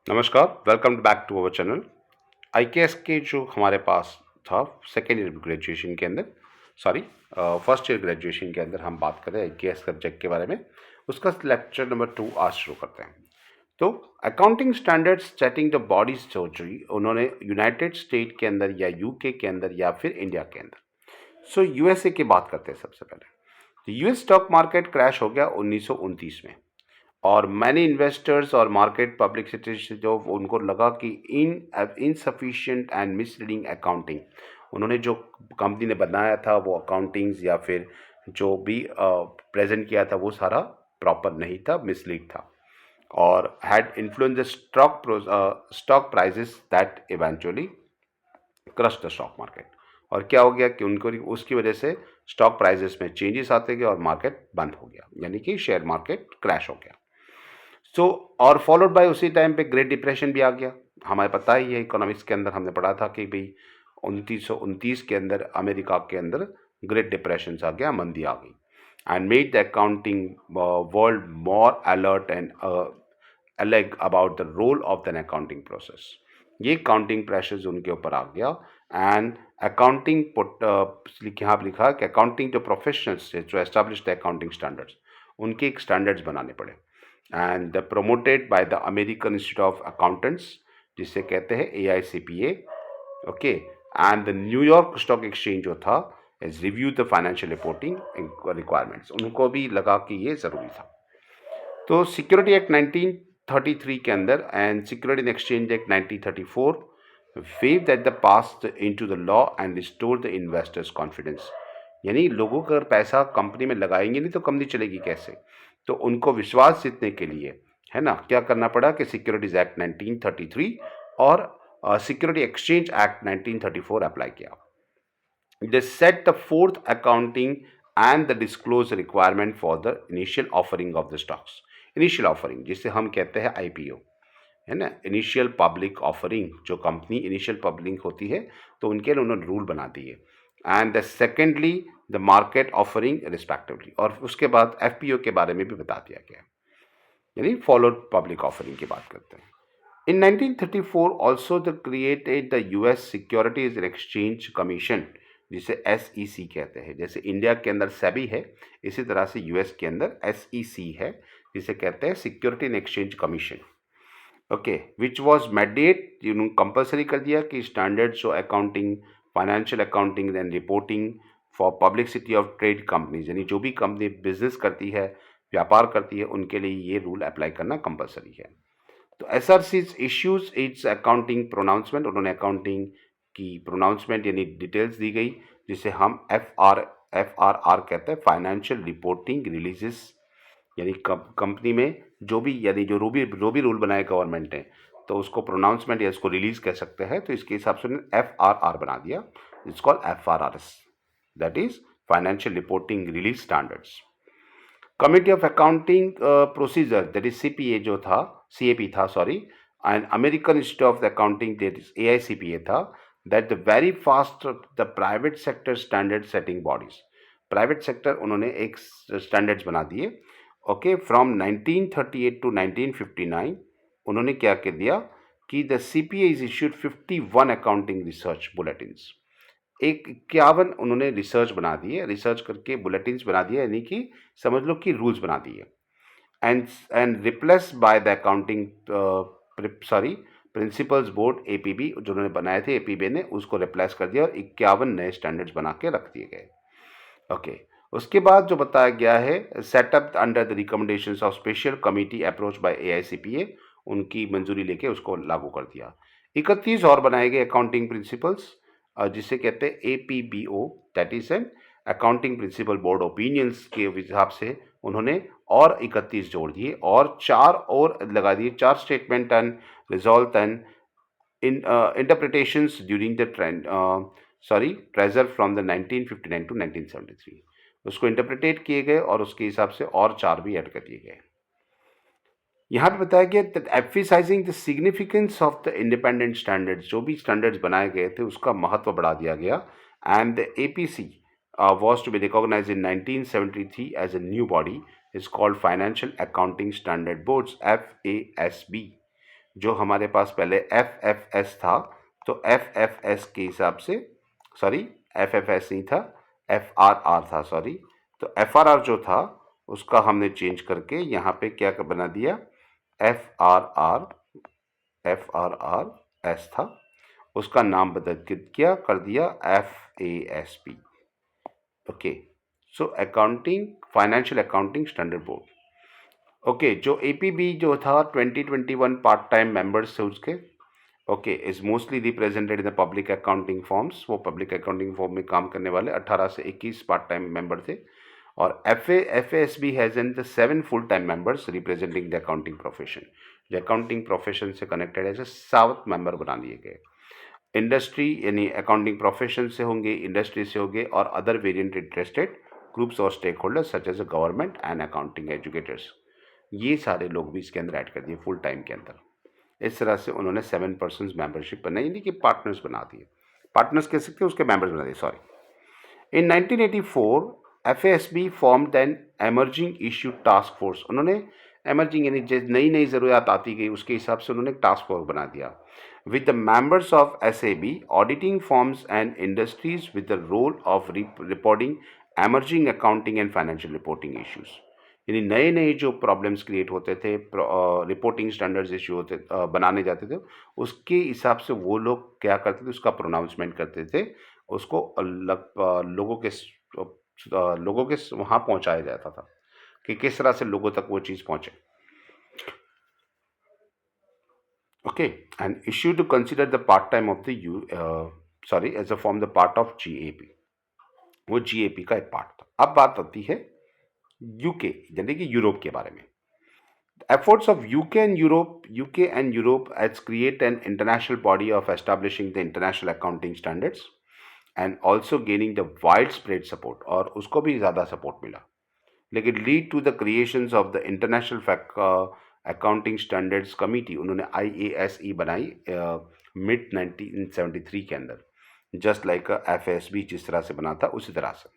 नमस्कार, welcome back to our channel. IKS के जो हमारे पास था सेकेंड ईयर ग्रेजुएशन के अंदर, सॉरी फर्स्ट ईयर ग्रेजुएशन के अंदर हम बात करें आईकेएस सब्जेक्ट के बारे में। उसका लेक्चर नंबर 2 आज शुरू करते हैं। तो accounting standards setting the bodies surgery उन्होंने यूनाइटेड स्टेट के अंदर या यूके के अंदर या फिर इंडिया के अंदर। सो यूएसए की बात करते हैं सबसे पहले। तो यूएस स्टॉक मार्केट क्रैश हो गया 1929 में, और मैनी इन्वेस्टर्स और मार्केट पब्लिसिटी से जो उनको लगा कि इनसफिशिएंट एंड मिसलीडिंग अकाउंटिंग, उन्होंने जो कंपनी ने बनाया था वो अकाउंटिंग्स या फिर जो भी प्रेजेंट किया था वो सारा प्रॉपर नहीं था, मिसलीड था, और had influence the stock prices that eventually crash the stock market. और क्या हो गया कि उनको उसकी वजह से स्टॉक प्राइजेस में चेंजेस आते गए और मार्केट बंद हो गया, यानी कि शेयर मार्केट क्रैश हो गया। सो और फॉलोड बाय उसी टाइम पे ग्रेट डिप्रेशन भी आ गया। हमें पता ही है, इकोनॉमिक्स के अंदर हमने पढ़ा था कि भाई 1929 के अंदर अमेरिका के अंदर ग्रेट डिप्रेशन आ गया, मंदी आ गई, and made the accounting world more alert and अलग about the role of the accounting process. ये काउंटिंग प्रेशर्स उनके ऊपर आ गया, एंड अकाउंटिंग यहाँ पर लिखा कि अकाउंटिंग जो प्रोफेशनल्स थे जो एस्टैब्लिश द अकाउंटिंग स्टैंडर्ड्स, उनके एक स्टैंडर्ड्स बनाने पड़े, and promoted by the American institute of accountants, जिसे कहते हैं AICPA। Okay, and the New York stock exchange जो था is review the financial reporting requirements, उनको भी लगा कि ये ज़रूरी था। तो सिक्योरिटी एक्ट 1933 के अंदर and security exchange act 1934 wave that the pass into the law and restore the investors confidence. यानी लोगों का अगर पैसा कंपनी में लगाएंगे नहीं तो कंपनी चलेगी कैसे, तो उनको विश्वास जीतने के लिए, है ना, क्या करना पड़ा कि सिक्योरिटीज एक्ट 1933 और सिक्योरिटी एक्सचेंज एक्ट 1934 अप्लाई किया। They set the fourth accounting and the disclosure requirement for the initial offering of the stocks. Initial offering जिसे हम कहते हैं IPO, है ना, इनिशियल पब्लिक ऑफरिंग। जो कंपनी इनिशियल पब्लिक होती है तो उनके लिए उन्होंने रूल बना दिए। And the secondly the market offering respectively, और उसके बाद FPO के बारे में भी बता दिया गया, यानी फॉलोड पब्लिक ऑफरिंग की बात करते हैं। In 1934 also the created the US Securities and Exchange Commission, जिसे SEC कहते हैं। जैसे इंडिया के अंदर सेबी है, इसी तरह से यूएस के अंदर SEC है, जिसे कहते हैं security and exchange commission. Okay, which was mandate, compulsory कर दिया कि स्टैंडर्ड्स जो accounting, financial accounting and reporting for publicity of trade companies, यानी जो भी कंपनी बिजनेस करती है, व्यापार करती है, उनके लिए ये रूल अप्लाई करना कंपल्सरी है। तो SRC's issues it's accounting pronouncement, उन्होंने अकाउंटिंग की प्रोनाउंसमेंट यानी डिटेल्स दी गई, जिसे हम FRR कहते हैं, फाइनेंशियल रिपोर्टिंग रिलीजेस। यानी कंपनी में जो भी, यानी जो भी रूल बनाए गवर्नमेंट ने, तो उसको प्रोनाउंसमेंट या इसको रिलीज कह सकते हैं, तो इसके हिसाब से उन्होंने FRR बना दिया। It's called FRRS, that is financial reporting release standards. Committee of accounting procedure that is CPA जो था, CAP था sorry, and American institute of the accounting that is AICPA था, that the very fast the private sector standard setting bodies. Private sector उन्होंने एक standards बना दिए। Okay, from 1938 to 1959 उन्होंने क्या कह दिया कि the CPA is issued 51 accounting research bulletins. एक 51 उन्होंने रिसर्च बना दिए, रिसर्च करके बुलेटिन्स बना दिए, यानी कि समझ लो कि रूल्स बना दिए। And replace by the accounting sorry principles board APB, जो उन्होंने बनाए थे APB ने, उसको रिप्लेस कर दिया और 51 नए स्टैंडर्ड्स बना के रख दिए गए। ओके, उसके बाद जो बताया गया है, setup under the recommendations of special committee approach by AICPA, उनकी मंजूरी लेके उसको लागू कर दिया। 31 और बनाए गए अकाउंटिंग प्रिंसिपल्स, जिसे कहते हैं APBO, that is an accounting principle board opinions के हिसाब से उन्होंने और 31 जोड़ दिए, और 4 और लगा दिए, 4 statement and resolve and in interpretations during the trend treasure from the 1959 to 1973, उसको इंटरप्रिटेट किए गए और उसके हिसाब से और 4 भी ऐड कर दिए गए। यहाँ पे बताया गया that emphasising the significance of the independent standards, जो भी स्टैंडर्ड्स बनाए गए थे उसका महत्व बढ़ा दिया गया। And the APC was to be recognized in 1973 as a new body is called Financial Accounting Standard Boards, FASB, जो हमारे पास पहले एफ एफ एस था, तो एफ एफ एस के हिसाब से, सॉरी एफ एफ एस नहीं था, एफ आर आर था, सॉरी। तो एफ आर आर जो था उसका हमने चेंज करके यहाँ पे क्या बना दिया, F R R, F R R S था, उसका नाम बदल के क्या कर दिया, F A S P. Okay, so accounting, financial accounting standard board. Okay, जो एपीबी जो था 2021 पार्ट टाइम मेंबर्स थे उसके, okay, is mostly represented in the public accounting forms. वो पब्लिक अकाउंटिंग फॉर्म में काम करने वाले 18 से 21 पार्ट टाइम मेंबर थे। और F S B has an the 7 full time members representing the accounting profession. जो अकाउंटिंग प्रोफेशन से कनेक्टेड है, 7 मेंबर बना दिए गए। इंडस्ट्री यानी अकाउंटिंग प्रोफेशन से होंगे, इंडस्ट्री से होंगे, और अदर वेरिएंट इंटरेस्टेड ग्रुप्स और stakeholders such as government and accounting educators. ये सारे लोग भी इसके अंदर ऐड कर दिए फुल टाइम के अंदर। इस तरह से उन्होंने 7 पर्सन मेंबरशिप बनाई, यानी कि पार्टनर्स बना दिए, पार्टनर्स कह सकते हैं, उसके मेंबर्स बना दिए, sorry. In 1984 FASB formed an emerging issue task force। उन्होंने emerging यानी नई नई ज़रूरत आती गई उसके हिसाब से उन्होंने एक टास्क फोर्स बना दिया, with the members of SAB auditing firms and industries with the role of reporting emerging accounting and financial reporting issues। यानी नए नए जो प्रॉब्लम्स क्रिएट होते थे, रिपोर्टिंग स्टैंडर्ड्स इशू होते बनाने जाते थे, उसके हिसाब से वो लोग क्या करते थे, उसका प्रोनाउंसमेंट करते थे, उसको लोगों के वहाँ पहुँचाया जाता था कि किस तरह से लोगों तक वो चीज़ पहुँचे। Okay, and issue to consider the part time of the sorry as a form the part of GAP। वो GAP का एक पार्ट था। अब बात आती है यूके यानी कि यूरोप के बारे में। Efforts of UK and Europe has create an international body of establishing the international accounting standards and also gaining the widespread support, और उसको भी ज़्यादा सपोर्ट मिला, लेकिन lead to the creations of the international accounting standards committee. उन्होंने IASE बनाई mid 1973 के अंदर, जस्ट लाइक FASB जिस तरह से बना था उसी तरह से।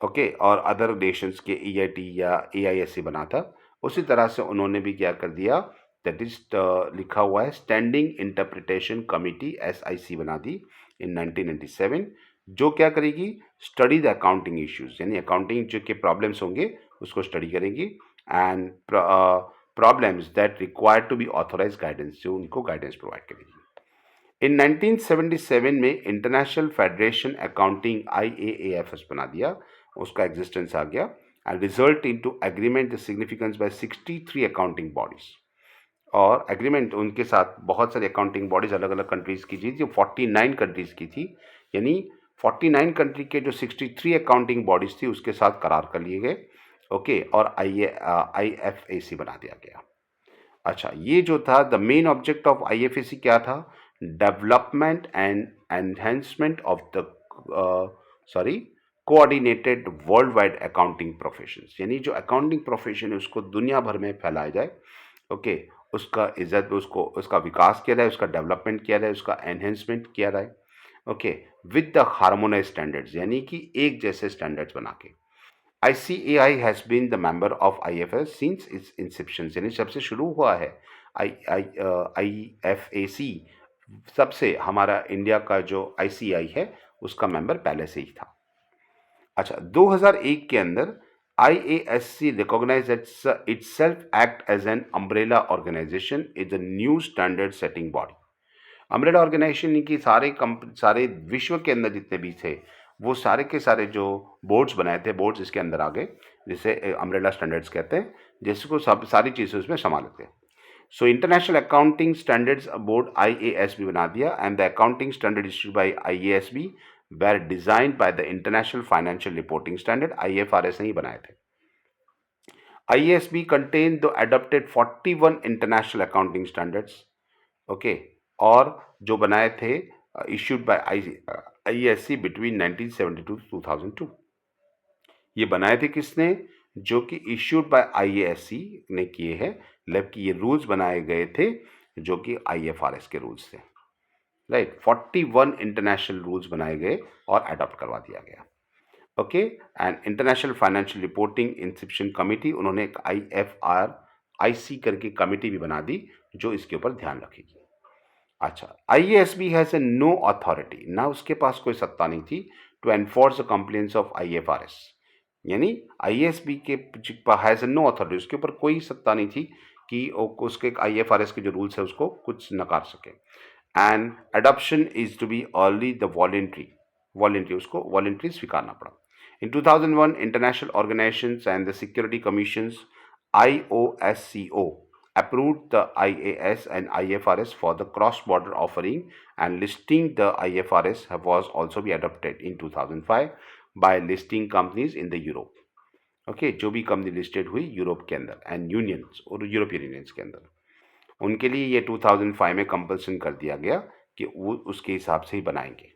ओके, और अदर नेशंस के EIT या AISC बना था उसी तरह से उन्होंने भी क्या कर दिया, दैट इज लिखा हुआ है स्टैंडिंग इंटरप्रिटेशन कमिटी SIC बना दी इन 1997, जो क्या करेगी, स्टडी द अकाउंटिंग इश्यूज, यानी अकाउंटिंग जो के प्रॉब्लम्स होंगे उसको स्टडी करेंगी, and problems that require to be authorise guidance, जो उनको गाइडेंस प्रोवाइड करेगी। इन 1977 में इंटरनेशनल फेडरेशन अकाउंटिंग IAAFS बना दिया, उसका एग्जिस्टेंस आ गया, and result into agreement the significance by 63 accounting bodies. और एग्रीमेंट उनके साथ बहुत सारी अकाउंटिंग बॉडीज अलग अलग कंट्रीज की थी, जो 49 कंट्रीज की थी, यानी 49 कंट्री के जो 63 अकाउंटिंग बॉडीज थी उसके साथ करार कर लिए गए। ओके, और IFAC बना दिया गया। अच्छा, ये जो था the main object of IFAC क्या था, development and enhancement of the sorry coordinated world wide accounting professions, यानी जो अकाउंटिंग प्रोफेशन है उसको दुनिया भर में फैलाया जाए। ओके, उसका इज्जत, उसको उसका विकास किया जाए, उसका डेवलपमेंट किया जाए, उसका एनहेंसमेंट किया जाए। Okay, with the harmonise standards, यानी कि एक जैसे स्टैंडर्ड्स बना के। ICAI has been the member of IFS since its inception, यानी सबसे शुरू हुआ है IFAC, सबसे हमारा इंडिया का जो ICAI है उसका मेंबर पहले से ही था। अच्छा, 2001 के अंदर IASC recognise itself act as an umbrella organization is a new standard setting body। Umbrella organisation की सारे विश्व के अंदर जितने भी थे वो सारे के सारे जो बोर्ड्स बनाए थे, बोर्ड्स इसके अंदर आ गए, जिसे अम्ब्रेला स्टैंडर्ड्स कहते हैं, जिसको सब सारी चीज़ें उसमें संभाल लेते हैं। So international accounting standards board IASB बना दिया, and the accounting standard issued by IASB were designed by the International Financial Reporting Standard IFRS ने ही बनाए थे। IASB contained the adopted 41 international accounting standards, okay, और जो बनाए थे issued by IASC between 1972 to 2002। ये बनाए थे किसने, जो कि इश्यूड बाय IASC ने किए हैं, मतलब कि ये रूल्स बनाए गए थे जो कि IFRS के रूल्स थे, राइट। 41 इंटरनेशनल रूल्स बनाए गए और अडॉप्ट करवा दिया गया। Okay, and international financial reporting institution committee, उन्होंने एक IC करके कमेटी भी बना दी जो इसके ऊपर ध्यान रखेगी। अच्छा, IASB has a no authority, ना उसके पास कोई सत्ता नहीं थी to enforce the complaints of IFRS, यानी IASB के हैज़ ए नो अथॉरिटी, उसके ऊपर कोई सत्ता नहीं थी कि उसके IFRS के जो रूल्स है उसको कुछ नकार सके। And adoption is to be early the voluntary उसको वॉलेंट्री स्वीकारना पड़ा। In 2001, international organizations and the security commissions IOSCO approved the IAS and IFRS for the cross-border offering, and listing the IFRS was also be adopted in 2005 by listing companies in the Europe. Okay जो भी company listed हुई Europe के अंदर and unions और European unions के अंदर, उनके लिए ये 2005 में कंपल्सन कर दिया गया कि वो उसके हिसाब से ही बनाएंगे।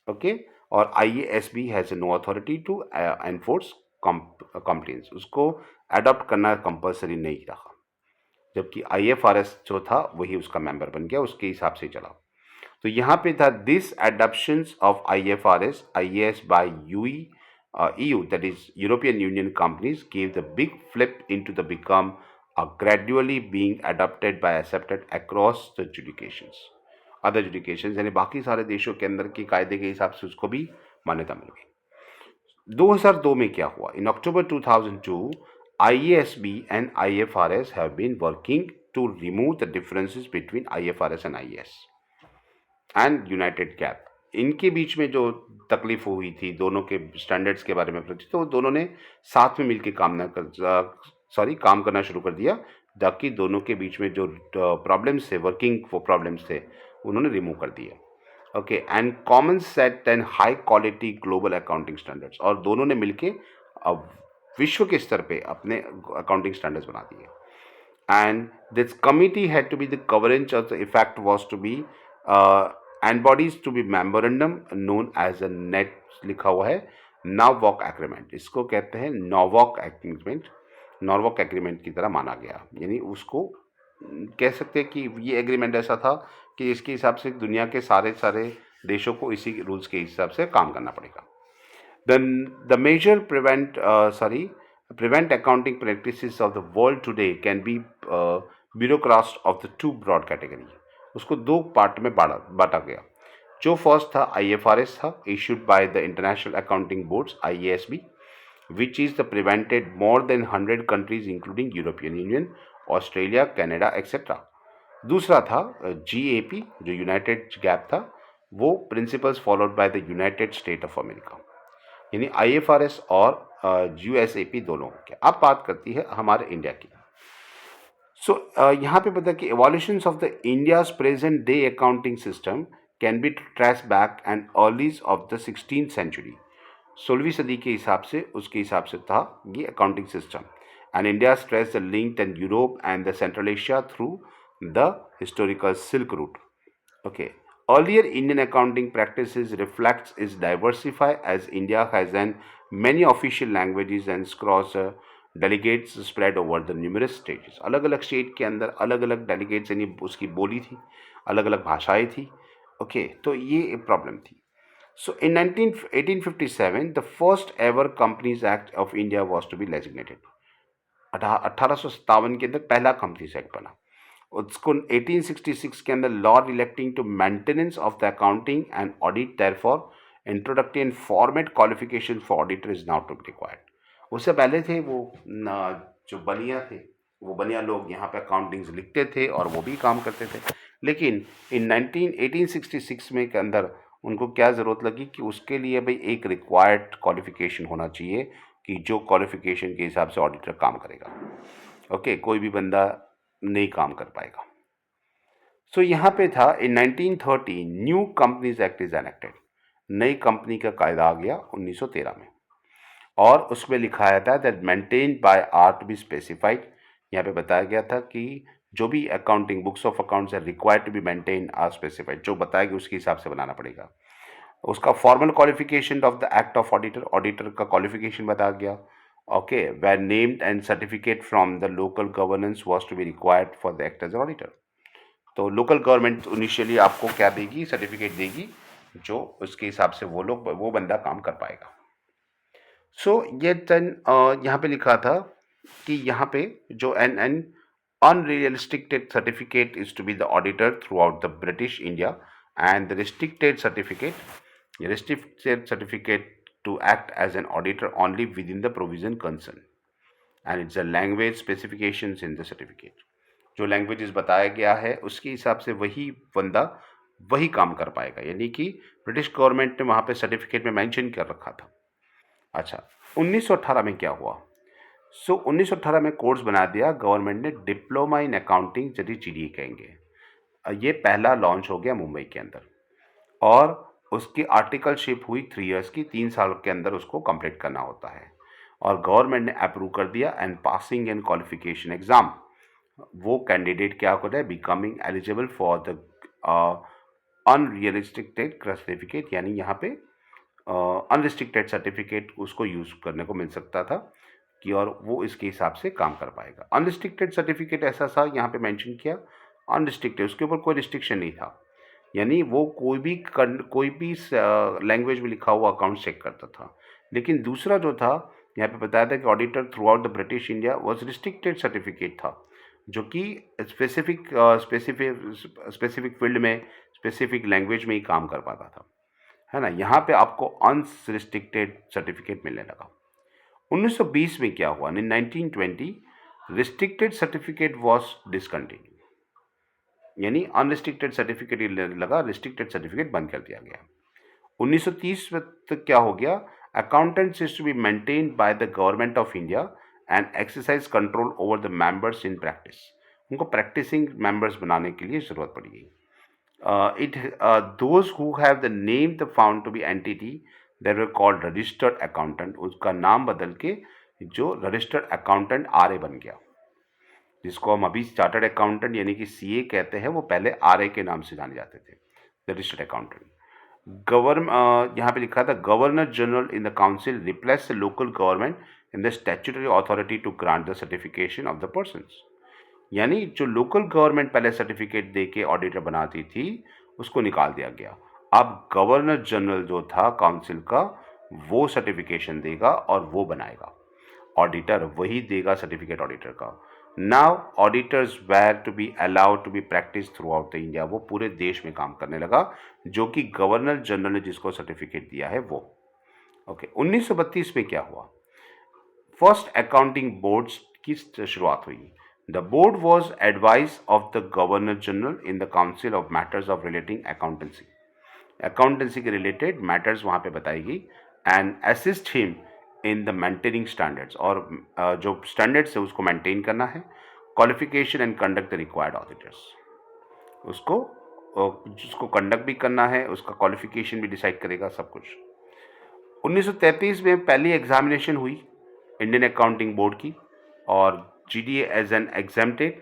ओके और IASB has no authority to enforce complaints, उसको अडॉप्ट करना कंपलसरी नहीं रहा, जबकि IFRS जो था वही उसका मेंबर बन गया, उसके हिसाब से चला। तो यहाँ पे था this adoptions of IFRS IAS by EU, that is European Union companies, gave the big flip into the become a gradually being adopted by accepted across the jurisdictions, other judication, यानी बाकी सारे देशों के अंदर के कायदे के हिसाब से उसको भी मान्यता मिल गई। 2002 में क्या हुआ? In October 2002 IASB and IFRS have been working to remove the differences between IFRS and IAS and united GAAP. इनके बीच में जो तकलीफ हुई थी दोनों के स्टैंडर्ड्स के बारे में, तो दोनों ने साथ में मिलकर काम करना शुरू कर दिया, ताकि दोनों के बीच में जो प्रॉब्लम्स थे, वर्किंग प्रॉब्लम्स थे, उन्होंने रिमूव कर दिए। Okay and common set and high quality global accounting standards, और दोनों ने मिलके अब विश्व के स्तर पे अपने अकाउंटिंग स्टैंडर्ड्स बना दिए। And this committee had to be the coverage of the effect was to be and bodies to be memorandum known as a net, लिखा हुआ है नॉर्वॉक एग्रीमेंट, इसको कहते हैं नॉर्वॉक एग्रीमेंट, नॉर्वॉक एग्रीमेंट की तरह माना गया, यानी उसको कह सकते हैं कि ये एग्रीमेंट ऐसा था कि इसके हिसाब से दुनिया के सारे देशों को इसी रूल्स के हिसाब से काम करना पड़ेगा। The major prevent accounting practices of the world today can be bureaucrats of the two broad category, उसको दो पार्ट में बांटा गया। जो फर्स्ट था IFRS था, issued by the International Accounting Boards IASB, which is the prevented more than 100 countries including European Union, Australia, Canada etcetera. दूसरा था GAP जो यूनाइटेड गैप था, वो principles followed by the United state of America, यानी IFRS और USAP दोनों की। अब बात करती है हमारे इंडिया की। सो यहाँ पे बता कि evolutions of the India's present day accounting system can be traced back and earlies of the 16th century, 16वीं सदी के हिसाब से, उसके हिसाब से था ये accounting system. And India stressed the link in Europe and the Central Asia through the historical Silk Route. Okay. Earlier Indian accounting practices reflects its diversify as India has an many official languages and cross delegates spread over the numerous states. अलग अलग state के अंदर अलग अलग delegates यानी उसकी बोली थी, अलग अलग भाषाएं थी। ओके तो ये प्रॉब्लम थी। So in 1857 the first ever Companies Act of India was to be designated. 1857 के अंदर पहला कंपनीज एक्ट बना। उसको 1866 के अंदर law relating to maintenance of the accounting and audit, therefore introductory and format qualification for auditor is now to be required. उससे पहले थे वो जो बनिया थे, वो बनिया लोग यहाँ पे अकाउंटिंग्स लिखते थे और वो भी काम करते थे, लेकिन इन 1866 में के अंदर उनको क्या ज़रूरत लगी कि उसके लिए भाई एक रिक्वायर्ड क्वालिफिकेशन होना चाहिए कि जो क्वालिफिकेशन के हिसाब से ऑडिटर काम करेगा। ओके कोई भी बंदा नहीं काम कर पाएगा। सो यहाँ पे था इन 1930 new companies act is enacted, नई कंपनी का कायदा आ गया 1913 में, और उसमें लिखाया था that maintained by are to be specified. यहाँ पे बताया गया था कि जो भी अकाउंटिंग बुक्स ऑफ अकाउंट्स है required to be maintain are specified, जो बताएगी उसके हिसाब से बनाना पड़ेगा। उसका formal qualification of the act of auditor, auditor का क्वालिफिकेशन बताया गया। Okay were named and certificate from the local governance was to be required for the act as auditor. तो लोकल गवर्नमेंट इनिशियली आपको क्या देगी, सर्टिफिकेट देगी, जो उसके हिसाब से वो बंदा काम कर पाएगा। सो ये यहाँ पे लिखा था कि यहाँ पे जो N unrestricted certificate is to be the auditor throughout the British India, and the restricted certificate to act as an auditor only within the provision concerned, and it's a language specifications in the certificate. जो languages बताया गया है उसके हिसाब से वही बंदा वही काम कर पाएगा, यानी कि ब्रिटिश गवर्नमेंट ने वहाँ पे सर्टिफिकेट में मेंशन कर रखा था। अच्छा, 1918 में क्या हुआ? 1918 में कोर्स बना दिया गवर्नमेंट ने, डिप्लोमा इन अकाउंटिंग, जिसे जीडीए कहेंगे। ये पहला लॉन्च हो गया मुंबई के अंदर, और उसकी आर्टिकलशिप हुई 3 इयर्स की, 3 साल के अंदर उसको कंप्लीट करना होता है, और गवर्नमेंट ने अप्रूव कर दिया। And passing and qualification exam, वो कैंडिडेट क्या होता है, becoming eligible for the unrestricted certificate, यानी यहाँ पे अनरिस्ट्रिक्टेड सर्टिफिकेट उसको यूज़ करने को मिल सकता था कि, और वो इसके हिसाब से काम कर पाएगा। अनरिस्ट्रिक्टेड सर्टिफिकेट ऐसा सा यहाँ पे मेंशन किया, अनरिस्ट्रिक्टेड, उसके ऊपर कोई रिस्ट्रिक्शन नहीं था, यानी वो कोई भी लैंग्वेज में लिखा हुआ अकाउंट चेक करता था। लेकिन दूसरा जो था यहाँ पे बताया था कि auditor through out the British India was restricted certificate था, जो कि स्पेसिफिक फील्ड में स्पेसिफिक लैंग्वेज में ही काम कर पाता था, है ना। यहाँ पे आपको अनरिस्ट्रिक्टेड सर्टिफिकेट मिलने लगा। 1920 में क्या हुआ, इन 1920 रिस्ट्रिक्टेड सर्टिफिकेट वॉज डिसकंटिन्यू, यानी अनरिस्ट्रिक्टेड सर्टिफिकेट लगा, रिस्ट्रिक्टेड सर्टिफिकेट बंद कर दिया गया। 1930 में तक क्या हो गया, accountants is to be maintained by the government of India and exercise control over the members in practice, उनको प्रैक्टिसिंग मेंबर्स बनाने के लिए जरूरत पड़ी गई। those who have the name the found to be entity that were called registered accountant, उसका नाम बदल के जो रजिस्टर्ड अकाउंटेंट आरए बन गया, जिसको हम अभी चार्टर्ड अकाउंटेंट यानी कि सीए कहते हैं, वो पहले आरए के नाम से जाने जाते थे, रजिस्टर्ड अकाउंटेंट। यहाँ पे लिखा था governor general in the council replace the local government in the statutory authority to grant the certification of the persons, यानी जो लोकल गवर्नमेंट पहले सर्टिफिकेट दे के ऑडिटर बनाती थी उसको निकाल दिया गया। अब गवर्नर जनरल जो था काउंसिल का, वो सर्टिफिकेशन देगा और वो बनाएगा, ऑडिटर वही देगा सर्टिफिकेट ऑडिटर का। Now auditors were to be allowed to be practice throughout the India, वो पूरे देश में काम करने लगा, जो कि गवर्नर जनरल ने जिसको सर्टिफिकेट दिया है वो। ओके, 1932 में क्या हुआ, फर्स्ट अकाउंटिंग बोर्ड्स की शुरुआत हुई। The board was advice of the Governor General in the Council of Matters of Relating Accountancy. Accountancy के related matters वहाँ पे बताएगी, and assist him in the maintaining standards, और जो standards है उसको maintain करना है, qualification and conduct the required auditors, उसको जिसको conduct भी करना है, उसका qualification भी decide करेगा, सब कुछ। 1933 में पहली एग्जामिनेशन हुई इंडियन अकाउंटिंग बोर्ड की, और GDA as an exempted,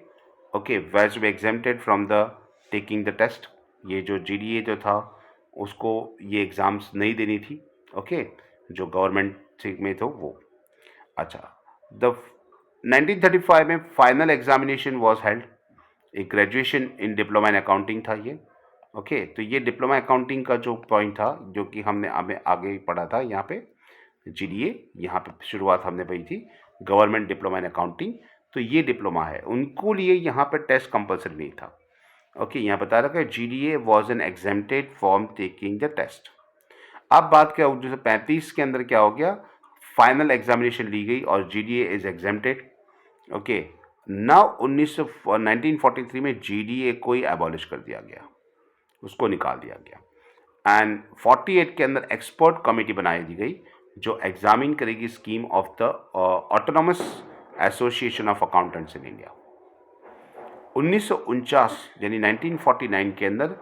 okay, was to be exempted from the taking the test। ये जो GDA जो था उसको ये एग्ज़ाम्स नहीं देनी थी, ओके, जो गवर्नमेंट में थे वो। अच्छा, द 1935 में फाइनल एग्जामिनेशन वॉज हेल्ड, एक graduation in diploma in accounting था ये, ओके। तो ये डिप्लोमा अकाउंटिंग का जो पॉइंट था, जो कि हमने आगे पढ़ा था, यहाँ पे GDA, यहाँ पे शुरुआत हमने पढ़ी थी गवर्नमेंट डिप्लोमा इन अकाउंटिंग, तो ये डिप्लोमा है, उनको लिए यहाँ पर टेस्ट कंपलसरी नहीं था, ओके। यहाँ बता रखा है GDA was an exempted from taking the test. अब बात क्या, 1935 के अंदर क्या हो गया, फाइनल एग्जामिनेशन ली गई और GDA is exempted, okay. Now 1943 में GDA को ही एबॉलिश कर दिया गया, उसको निकाल दिया गया, एंड 48 के अंदर एक्सपर्ट कमेटी बनाई दी गई जो एग्जामिन करेगी scheme of the autonomous association of accountants in India. 1949 यानी 1949 के अंदर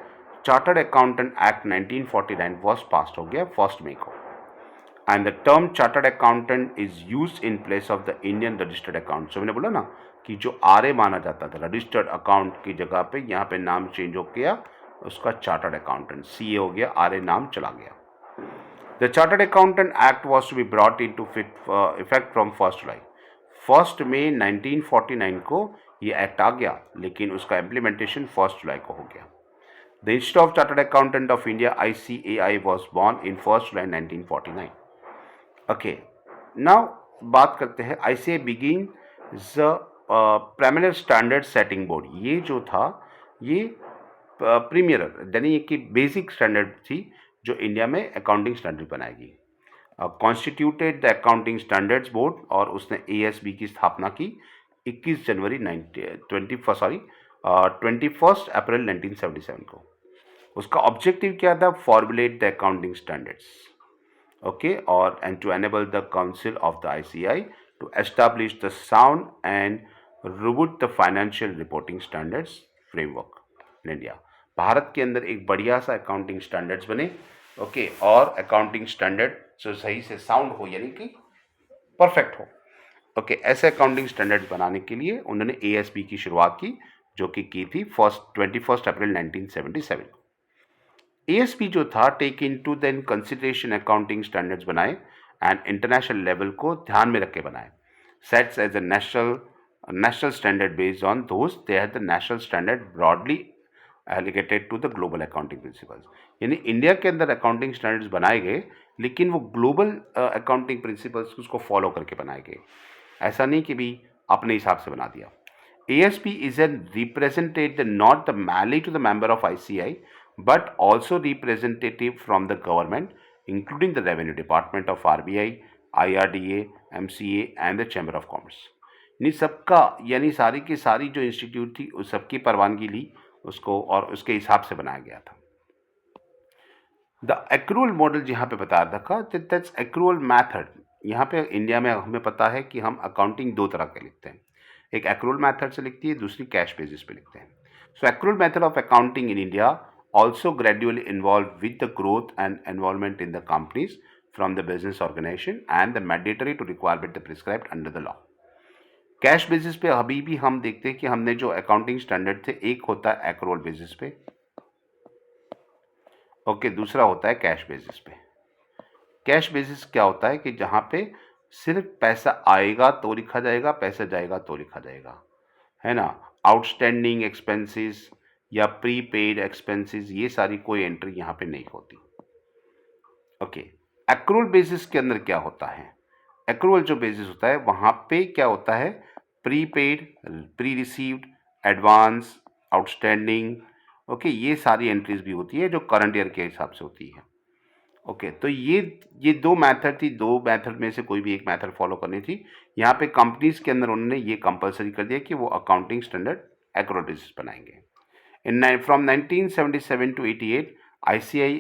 chartered accountant act 1949 was pass हो गया 1 मई को, and the term chartered accountant is use in place of the Indian registered account. So मैंने बोला ना कि जो आरए माना जाता था, रजिस्टर्ड अकाउंट की जगह पे यहाँ पे नाम चेंज हो गया, उसका चार्टर्ड अकाउंटेंट सीए हो गया, आरए नाम चला गया। The Chartered Accountant Act was to be brought into effect from 1 July। 1 मई 1949 को ये एक्ट आ गया, लेकिन उसका इम्प्लीमेंटेशन 1 जुलाई को हो गया। The institute of chartered accountant of India ICAI was born in 1 July 1949। Okay, now बात करते हैं ICAI begin the premier standard setting board, ये जो था ये प्रीमियर यानी कि बेसिक स्टैंडर्ड थी जो इंडिया में अकाउंटिंग स्टैंडर्ड बनाएगी। Constituted the accounting standards board, और उसने ASB की स्थापना की 21 जनवरी 21 अप्रैल 1977 को। उसका ऑब्जेक्टिव क्या था? Formulate the accounting standards, okay, और and to enable the council of the ICI to establish the sound and robust the financial reporting standards framework in India. Bharat के अंदर एक बढ़िया सा अकाउंटिंग स्टैंडर्ड्स बने, ओके, और अकाउंटिंग स्टैंडर्ड जो सही से साउंड हो यानी कि परफेक्ट हो, ओके, ऐसे अकाउंटिंग स्टैंडर्ड्स बनाने के लिए उन्होंने ASB की शुरुआत की, जो कि की थी 21 अप्रैल 1977 को। ASB जो था take in to then consideration accounting standards बनाए एंड इंटरनेशनल लेवल को ध्यान में रख के बनाए। Sets as a national standard based on those they had the national standard broadly alligated to the global accounting principles. यानी इंडिया के अंदर अकाउंटिंग स्टैंडर्ड्स बनाए गए, लेकिन वो ग्लोबल अकाउंटिंग प्रिंसिपल्स उसको फॉलो करके बनाए गए। ऐसा नहीं कि भी अपने हिसाब से बना दिया। ASB is a representative not the merely to the member of ICI but also representative from the government, including the Revenue Department of RBI, IRDA, MCA and the Chamber of Commerce। यानी सबका, यानी सारी की सारी जो institute थी उस सबकी परवानगी ली उसको, और उसके हिसाब से बनाया गया था। द एक्रूअल मॉडल यहाँ पे बता रखा, दैट्स एक्रूअल मैथड। यहाँ पे इंडिया में हमें पता है कि हम अकाउंटिंग दो तरह के लिखते हैं, एक एक्रूअल मेथड से लिखती है, दूसरी कैश बेसिस पे लिखते हैं। So accrual method of accounting in India also gradually involve with the growth and involvement in the companies from the business organisation and the mandatory to requirement the prescribed under the law. Cash basis पे अभी भी हम देखते हैं कि हमने जो accounting standard थे, एक होता है एक्रूअल बेसिस पे, ओके, दूसरा होता है कैश बेसिस पे। कैश बेसिस क्या होता है कि जहाँ पे सिर्फ पैसा आएगा तो लिखा जाएगा, पैसा जाएगा तो लिखा जाएगा, है ना। आउटस्टैंडिंग एक्सपेंसेस या प्रीपेड एक्सपेंसेस, ये सारी कोई एंट्री यहाँ पे नहीं होती, ओके। एक्रूअल बेसिस के अंदर क्या होता है? एक्रूअल जो बेसिस होता है वहाँ पे क्या होता है? Prepaid, pre received, advance, outstanding, okay, ये सारी एंट्रीज भी होती है जो करंट ईयर के हिसाब से होती है, ओके। तो ये दो मेथड थी, दो मेथड में से कोई भी एक मेथड फॉलो करनी थी। यहाँ पे कंपनीज के अंदर उन्होंने ये कंपलसरी कर दिया कि वो अकाउंटिंग स्टैंडर्ड एक्रूअल बेसिस बनाएंगे। From 1977 to 88 ICI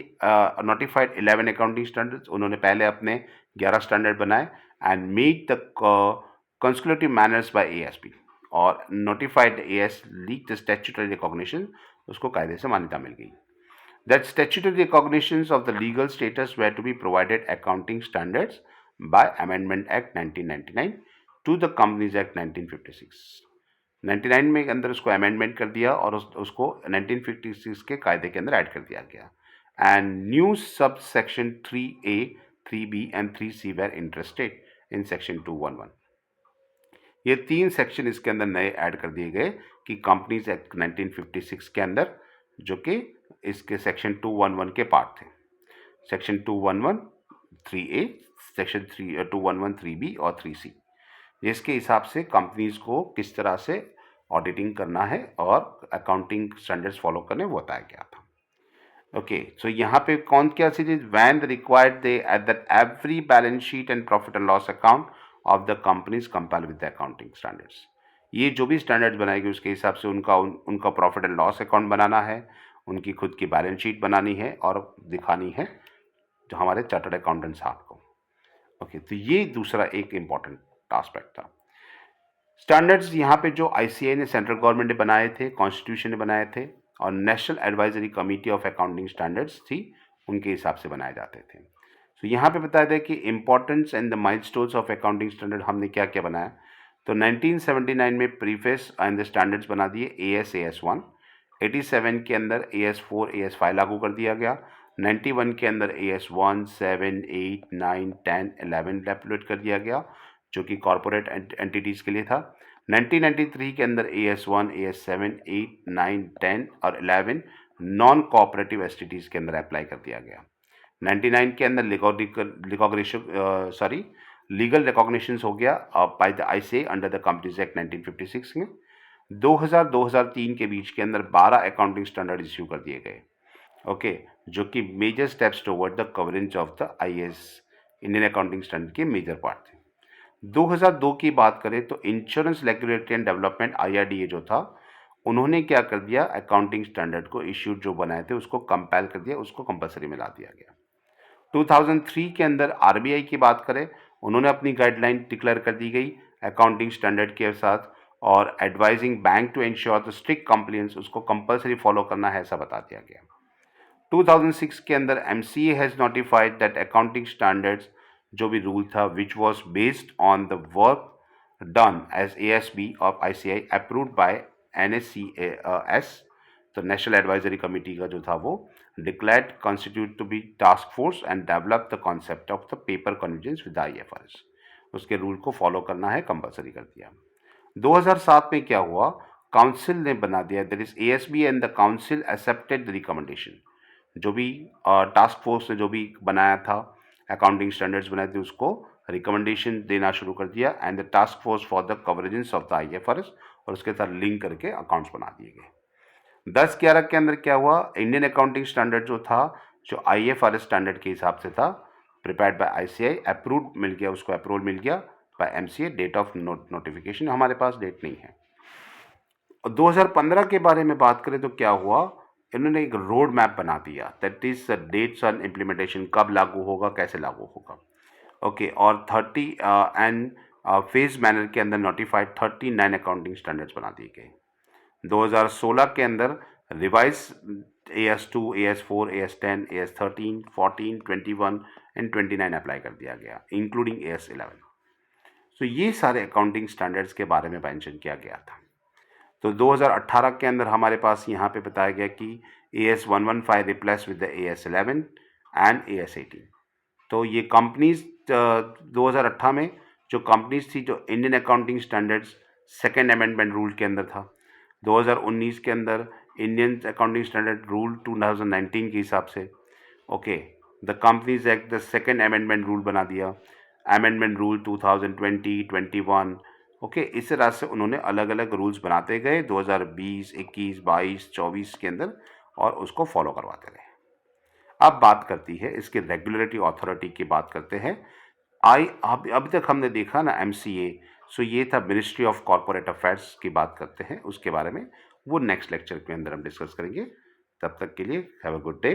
notified 11 accounting standards. उन्होंने पहले अपने 11 स्टैंडर्ड बनाए and made the consecutive manners by ASB, और notified AS leak the statutory recognition, उसको कायदे से मान्यता मिल गई। That statutory recognitions of the legal status were to be provided accounting standards by Amendment Act 1999 to the Companies Act 1956। 99 में अंदर उसको amendment कर दिया और उसको 1956 के कायदे के अंदर ऐड कर दिया गया। And new sub section 3A, 3B and 3C were interested in section 211। ये तीन सेक्शन इसके अंदर नए ऐड कर दिए गए कि कंपनीज एक्ट 1956 के अंदर, जो कि इसके सेक्शन 211 के पार्ट थे। सेक्शन 211 3A, सेक्शन 211 3B और 3C, जिसके हिसाब से कंपनीज को किस तरह से ऑडिटिंग करना है और अकाउंटिंग स्टैंडर्ड्स फॉलो करने वो बताया गया था, ओके। सो यहाँ पे कौन क्या चीज, when required they at that every balance sheet and profit and loss account of the companies compile with the accounting standards. ये जो भी स्टैंडर्ड्स बनाएगी उसके हिसाब से उनका प्रॉफिट एंड लॉस अकाउंट बनाना है, उनकी खुद की बैलेंस शीट बनानी है और दिखानी है जो हमारे चार्टर्ड अकाउंटेंट साहब को, ओके। तो ये दूसरा एक इम्पॉर्टेंट एस्पेक्ट था। स्टैंडर्ड्स यहाँ पे जो ICI ने, सेंट्रल गवर्नमेंट ने बनाए थे, कॉन्स्टिट्यूशन ने बनाए थे, और national advisory committee of accounting standards थी, उनके हिसाब से बनाए जाते थे। तो यहाँ पे बताया था कि importance and the milestones of accounting standard हमने क्या क्या बनाया। तो 1979 में प्रीफेस एंड द स्टैंडर्ड्स बना दिए AS1। 87 के अंदर AS4, AS5 लागू कर दिया गया। 91 के अंदर AS1, 7, 8, 9, 10, 11 एप्लीकेट कर दिया गया, जो कि कॉरपोरेट एंटिटीज़ के लिए था। 1993 के अंदर AS1, AS7, 8, 9, 10 और 11 नॉन कोऑपरेटिव एसटीटीज़ के अंदर अप्लाई कर दिया गया। 99 के अंदर लीगल रिकॉग्निशंस हो गया by the ICAI under the companies act 1956 में। 2000-2003 के बीच के अंदर 12 अकाउंटिंग स्टैंडर्ड इश्यू कर दिए गए, ओके, जो कि major steps toward the coverage of the IAS Indian accounting standard के मेजर पार्ट थे। 2002 की बात करें तो insurance regulatory and development IRDA जो था, उन्होंने क्या कर दिया, अकाउंटिंग स्टैंडर्ड को इश्यूड जो बनाए थे उसको कंपाइल कर दिया, उसको कंपलसरी में ला दिया गया। 2003 के अंदर आरबीआई की बात करें, उन्होंने अपनी गाइडलाइन डिक्लेयर कर दी गई अकाउंटिंग स्टैंडर्ड के साथ, और advising bank to ensure the strict compliance, उसको कंपलसरी फॉलो करना है, ऐसा बता दिया गया। 2006 के अंदर MCA has notified that accounting standards जो भी रूल था which was based on the work done as ASB of ICI approved by NSCAS, तो नेशनल एडवाइजरी कमेटी का जो था वो declared constitute to be task force and develop the concept of the paper convergence with IFRS, उसके rule को follow करना है, compulsory कर दिया। 2007 में क्या हुआ, काउंसिल ने बना दिया, that is ASB and the council accepted the recommendation, जो भी टास्क फोर्स ने जो भी बनाया था, अकाउंटिंग स्टैंडर्ड्स बनाए थे, उसको रिकमेंडेशन देना शुरू कर दिया, and the task force for the coverages of the IFRS, और उसके साथ लिंक करके अकाउंट्स बना दिए गए। 10-11 के अंदर क्या हुआ, इंडियन अकाउंटिंग स्टैंडर्ड जो था, जो आईएफआरएस स्टैंडर्ड के हिसाब से था, प्रिपेयर्ड बाय आईसीआई, अप्रूव्ड मिल गया, उसको अप्रूवल मिल गया by MCA, date of notification हमारे पास डेट नहीं है। और 2015 के बारे में बात करें तो क्या हुआ, इन्होंने एक रोड मैप बना दिया, that is dates on implementation, कब लागू होगा, कैसे लागू होगा, ओके, और 30 एंड फेज मैनर के अंदर नोटिफाइड 39 अकाउंटिंग स्टैंडर्ड्स बना दिए गए। 2016 के अंदर revise AS2, AS4, AS10, AS13, 14, 21 and 29 apply कर दिया गया, इंक्लूडिंग AS11। तो ये सारे अकाउंटिंग स्टैंडर्ड्स के बारे में मेंशन किया गया था। तो 2018 के अंदर हमारे पास यहाँ पे बताया गया कि AS115 replace with the AS11 and AS18। तो ये कंपनीज 2018 में जो कंपनीज थी, जो Indian accounting standards second amendment rule के अंदर था, 2019 के अंदर इंडियन अकाउंटिंग स्टैंडर्ड रूल 2019 के हिसाब से, okay, the companies act the second amendment rule बना दिया, अमेंडमेंट रूल 2020, 21, ओके, इस तरह से उन्होंने अलग अलग रूल्स बनाते गए 2020, 21, 22, 24 के अंदर, और उसको फॉलो करवाते रहे। अब बात करती है इसके रेगुलेटरी अथॉरिटी की बात करते हैं। अभी तक हमने देखा ना एमसीए, सो ये था मिनिस्ट्री ऑफ कॉर्पोरेट अफेयर्स की बात करते हैं, उसके बारे में वो नेक्स्ट लेक्चर के अंदर हम डिस्कस करेंगे। तब तक के लिए हैव अ गुड डे।